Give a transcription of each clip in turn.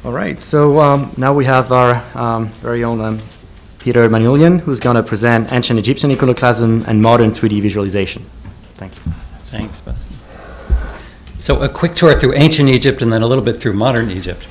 All right, so now we have our very own Peter Manuelian, who's going to present ancient Egyptian iconoclasm and modern 3D visualization. Thank you. Thanks, Bastien. So a quick tour through ancient Egypt and then a little bit through modern Egypt.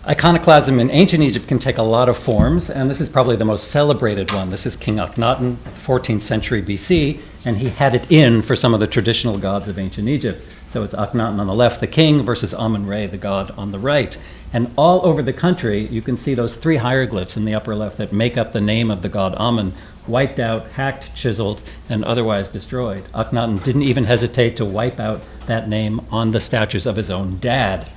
Iconoclasm in ancient Egypt can take a lot of forms, and this is probably the most celebrated one. This is King Akhenaten, 14th century BC, and he had it in for some of the traditional gods of ancient Egypt. So it's Akhenaten on the left, the king, versus Amun-Re, the god, on the right. And all over the country, you can see those three hieroglyphs in the upper left that make up the name of the god Amun, wiped out, hacked, chiseled, and otherwise destroyed. Akhenaten didn't even hesitate to wipe out that name on the statues of his own dad.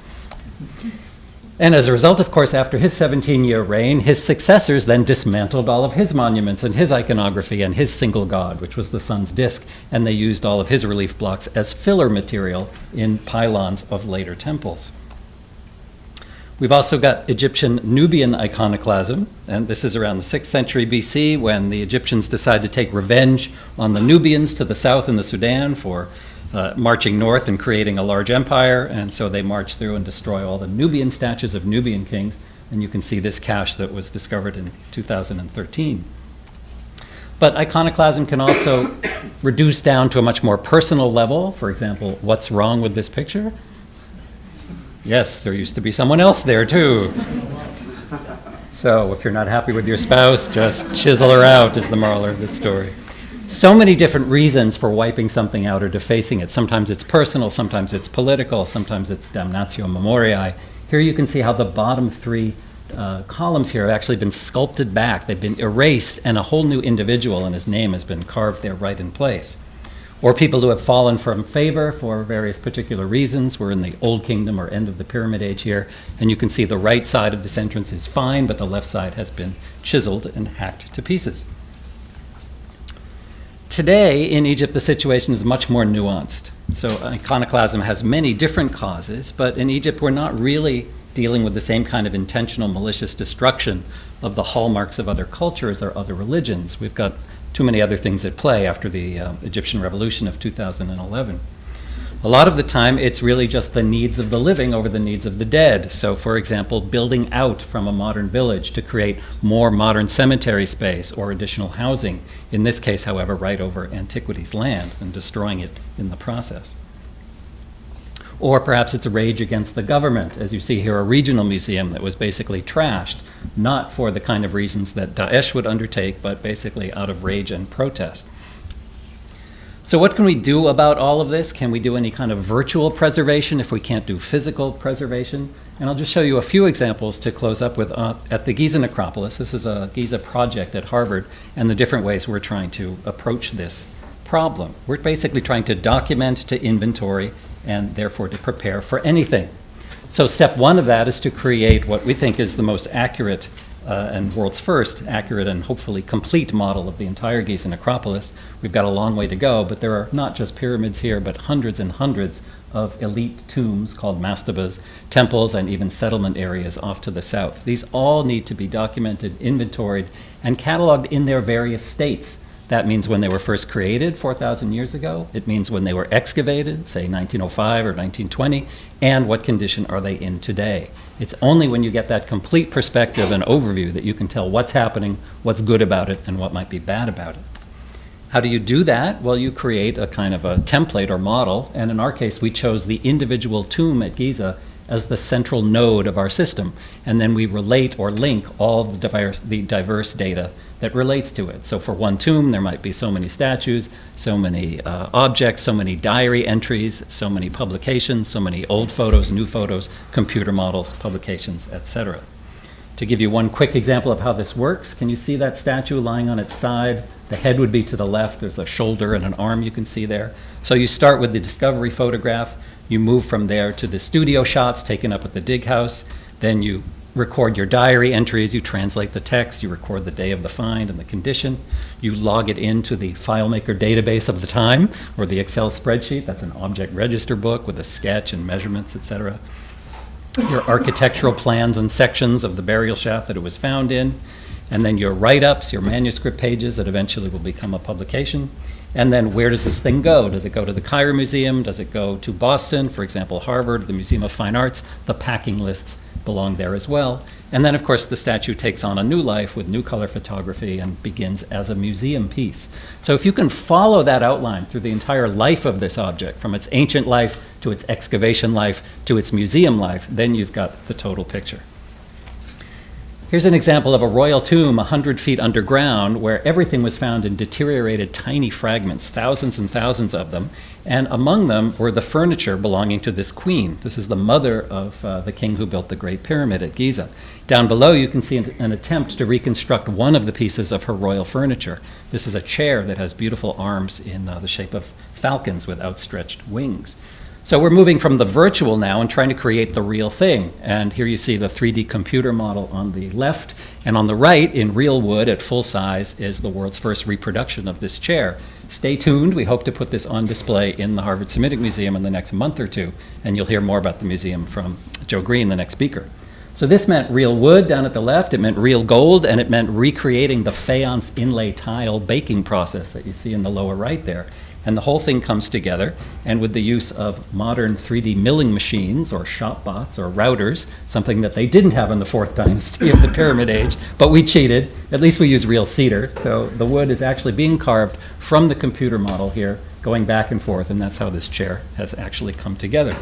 And as a result, of course, after his 17-year reign, his successors then dismantled all of his monuments and his iconography and his single god, which was the sun's disk, and they used all of his relief blocks as filler material in pylons of later temples. We've also got Egyptian Nubian iconoclasm, and this is around the 6th century BC when the Egyptians decided to take revenge on the Nubians to the south in the Sudan for marching north and creating a large empire, and so they march through and destroy all the Nubian statues of Nubian kings, and you can see this cache that was discovered in 2013. But iconoclasm can also reduce down to a much more personal level. For example, what's wrong with this picture? Yes, there used to be someone else there too. So if you're not happy with your spouse, just chisel her out is the moral of the story. So many different reasons for wiping something out or defacing it. Sometimes it's personal, sometimes it's political, sometimes it's damnatio memoriae. Here you can see how the bottom three columns here have actually been sculpted back. They've been erased, and a whole new individual and his name has been carved there right in place. Or people who have fallen from favor for various particular reasons. We're in the Old Kingdom or end of the Pyramid Age here, and you can see the right side of this entrance is fine, but the left side has been chiseled and hacked to pieces. Today, in Egypt, the situation is much more nuanced. So iconoclasm has many different causes, but in Egypt, we're not really dealing with the same kind of intentional, malicious destruction of the hallmarks of other cultures or other religions. We've got too many other things at play after the Egyptian Revolution of 2011. A lot of the time, it's really just the needs of the living over the needs of the dead. So, for example, building out from a modern village to create more modern cemetery space or additional housing. In this case, however, right over antiquities land and destroying it in the process. Or perhaps it's a rage against the government. As you see here, a regional museum that was basically trashed, not for the kind of reasons that Daesh would undertake, but basically out of rage and protest. So what can we do about all of this? Can we do any kind of virtual preservation if we can't do physical preservation? And I'll just show you a few examples to close up with at the Giza Necropolis. This is a Giza project at Harvard, and the different ways we're trying to approach this problem. We're basically trying to document, to inventory, and therefore to prepare for anything. So step one of that is to create what we think is the most accurate and world's first accurate and hopefully complete model of the entire Giza Necropolis. We've got a long way to go, but there are not just pyramids here, but hundreds and hundreds of elite tombs called mastabas, temples, and even settlement areas off to the south. These all need to be documented, inventoried, and cataloged in their various states. That means when they were first created 4,000 years ago. It means when they were excavated, say 1905 or 1920, and what condition are they in today. It's only when you get that complete perspective and overview that you can tell what's happening, what's good about it, and what might be bad about it. How do you do that? Well, you create a kind of a template or model, and in our case, we chose the individual tomb at Giza as the central node of our system, and then we relate or link all the diverse data that relates to it. So for one tomb, there might be so many statues, so many objects, so many diary entries, so many publications, so many old photos, new photos, computer models, publications, etc. To give you one quick example of how this works, can you see that statue lying on its side? The head would be to the left, there's a shoulder and an arm you can see there. So you start with the discovery photograph, you move from there to the studio shots taken up at the dig house, then you record your diary entries, you translate the text, you record the day of the find and the condition, you log it into the FileMaker database of the time, or the Excel spreadsheet, that's an object register book with a sketch and measurements, etc. Your architectural plans and sections of the burial shaft that it was found in, and then your write-ups, your manuscript pages that eventually will become a publication. And then where does this thing go? Does it go to the Cairo Museum? Does it go to Boston, for example, Harvard, the Museum of Fine Arts? The packing lists belong there as well. And then, of course, the statue takes on a new life with new color photography and begins as a museum piece. So if you can follow that outline through the entire life of this object, from its ancient life to its excavation life to its museum life, then you've got the total picture. Here's an example of a royal tomb 100 feet underground where everything was found in deteriorated tiny fragments, thousands and thousands of them, and among them were the furniture belonging to this queen. This is the mother of the king who built the Great Pyramid at Giza. Down below you can see an attempt to reconstruct one of the pieces of her royal furniture. This is a chair that has beautiful arms in the shape of falcons with outstretched wings. So we're moving from the virtual now and trying to create the real thing. And here you see the 3D computer model on the left, and on the right, in real wood at full size, is the world's first reproduction of this chair. Stay tuned. We hope to put this on display in the Harvard Semitic Museum in the next month or two, and you'll hear more about the museum from Joe Greene, the next speaker. So this meant real wood down at the left, it meant real gold, and it meant recreating the faience inlay tile baking process that you see in the lower right there. And the whole thing comes together, and with the use of modern 3D milling machines or shop bots or routers, something that they didn't have in the 4th dynasty of the Pyramid Age, but we cheated. At least we use real cedar. So the wood is actually being carved from the computer model here, going back and forth, and that's how this chair has actually come together.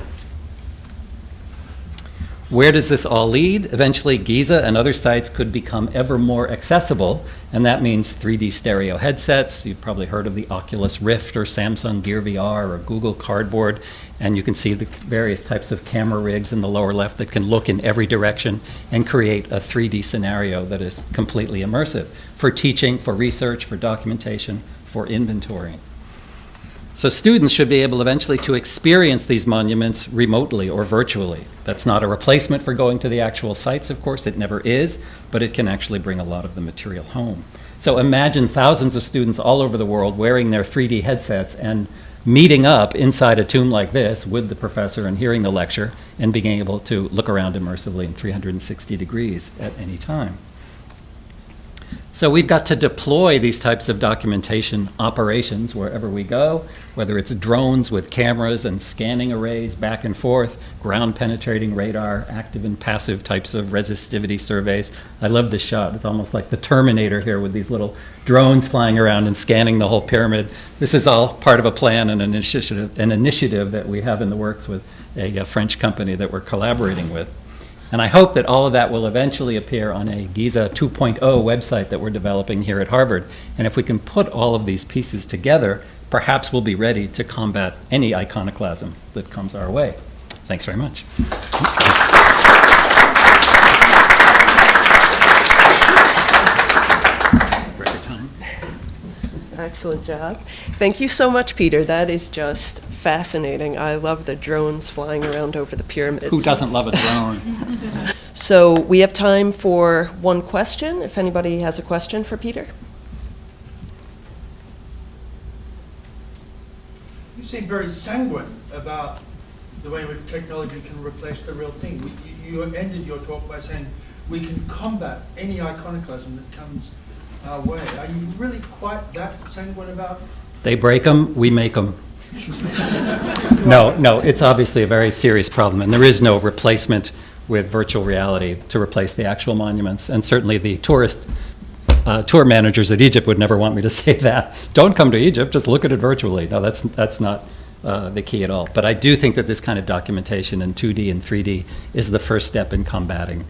Where does this all lead? Eventually, Giza and other sites could become ever more accessible, and that means 3D stereo headsets. You've probably heard of the Oculus Rift or Samsung Gear VR or Google Cardboard, and you can see the various types of camera rigs in the lower left that can look in every direction and create a 3D scenario that is completely immersive for teaching, for research, for documentation, for inventory. So students should be able eventually to experience these monuments remotely or virtually. That's not a replacement for going to the actual sites, of course, it never is, but it can actually bring a lot of the material home. So imagine thousands of students all over the world wearing their 3D headsets and meeting up inside a tomb like this with the professor and hearing the lecture and being able to look around immersively in 360 degrees at any time. So we've got to deploy these types of documentation operations wherever we go, whether it's drones with cameras and scanning arrays back and forth, ground-penetrating radar, active and passive types of resistivity surveys. I love this shot. It's almost like the Terminator here with these little drones flying around and scanning the whole pyramid. This is all part of a plan and an initiative that we have in the works with a French company that we're collaborating with. And I hope that all of that will eventually appear on a Giza 2.0 website that we're developing here at Harvard. And if we can put all of these pieces together, perhaps we'll be ready to combat any iconoclasm that comes our way. Thanks very much. Record time. Excellent job. Thank you so much, Peter. That is just fascinating. I love the drones flying around over the pyramids. Who doesn't love a drone? So we have time for one question, if anybody has a question for Peter. You seem very sanguine about the way in which technology can replace the real thing. You ended your talk by saying we can combat any iconoclasm that comes our way. Are you really quite that sanguine about? They break them, we make them. No, it's obviously a very serious problem, and there is no replacement with virtual reality to replace the actual monuments. And certainly the tour managers at Egypt would never want me to say that. Don't come to Egypt, just look at it virtually. No, that's not the key at all. But I do think that this kind of documentation in 2D and 3D is the first step in combating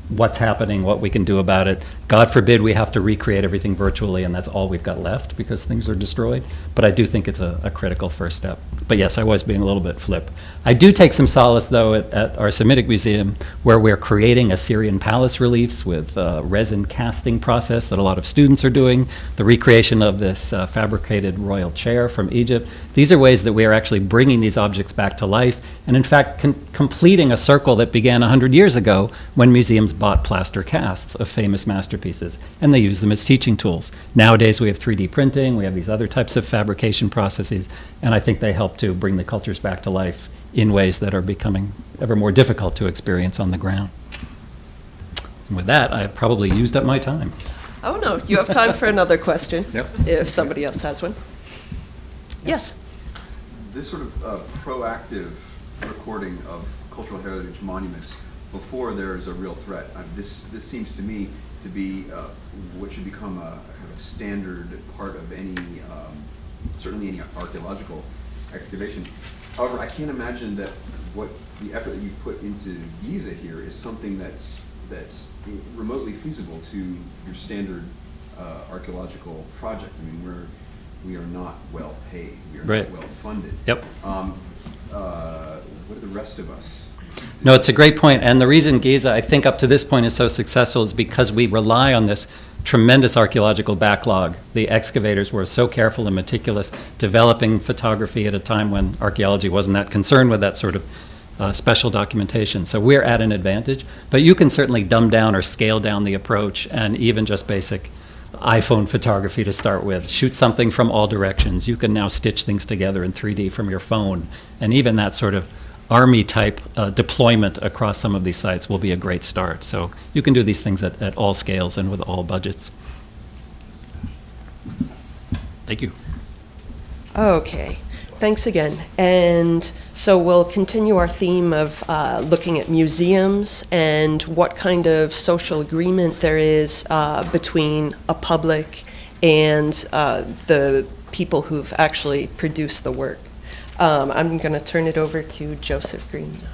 what's happening, what we can do about it. God forbid we have to recreate everything virtually and that's all we've got left because things are destroyed. But I do think it's a critical first step. But yes, I was being a little bit flip. I do take some solace, though, at our Semitic Museum, where we're creating Assyrian palace reliefs with resin casting process that a lot of students are doing, the recreation of this fabricated royal chair from Egypt. These are ways that we are actually bringing these objects back to life and, in fact, completing a circle that began 100 years ago when museums bought plaster casts of famous masterpieces, and they use them as teaching tools. Nowadays, we have 3D printing, we have these other types of fabrication processes, and I think they help to bring the cultures back to life in ways that are becoming ever more difficult to experience on the ground. With that, I've probably used up my time. Oh, no, you have time for another question. Yep. If somebody else has one. Yes. This sort of proactive recording of cultural heritage monuments before there is a real threat. This seems to me to be what should become a kind of a standard part of any, certainly any archaeological excavation. However, I can't imagine that what the effort that you've put into Giza here is something that's remotely feasible to your standard archaeological project. I mean, we are not well paid. We are Right. not well funded. Yep. What are the rest of us? No, it's a great point. And the reason Giza, I think, up to this point is so successful is because we rely on this tremendous archaeological backlog. The excavators were so careful and meticulous, developing photography at a time when archaeology wasn't that concerned with that sort of special documentation. So we're at an advantage. But you can certainly dumb down or scale down the approach, and even just basic iPhone photography to start with. Shoot something from all directions. You can now stitch things together in 3D from your phone. And even that sort of army-type deployment across some of these sites will be a great start. So you can do these things at all scales and with all budgets. Thank you. Okay, thanks again. And so we'll continue our theme of looking at museums and what kind of social agreement there is between a public and the people who've actually produced the work. I'm going to turn it over to Joseph Greene now.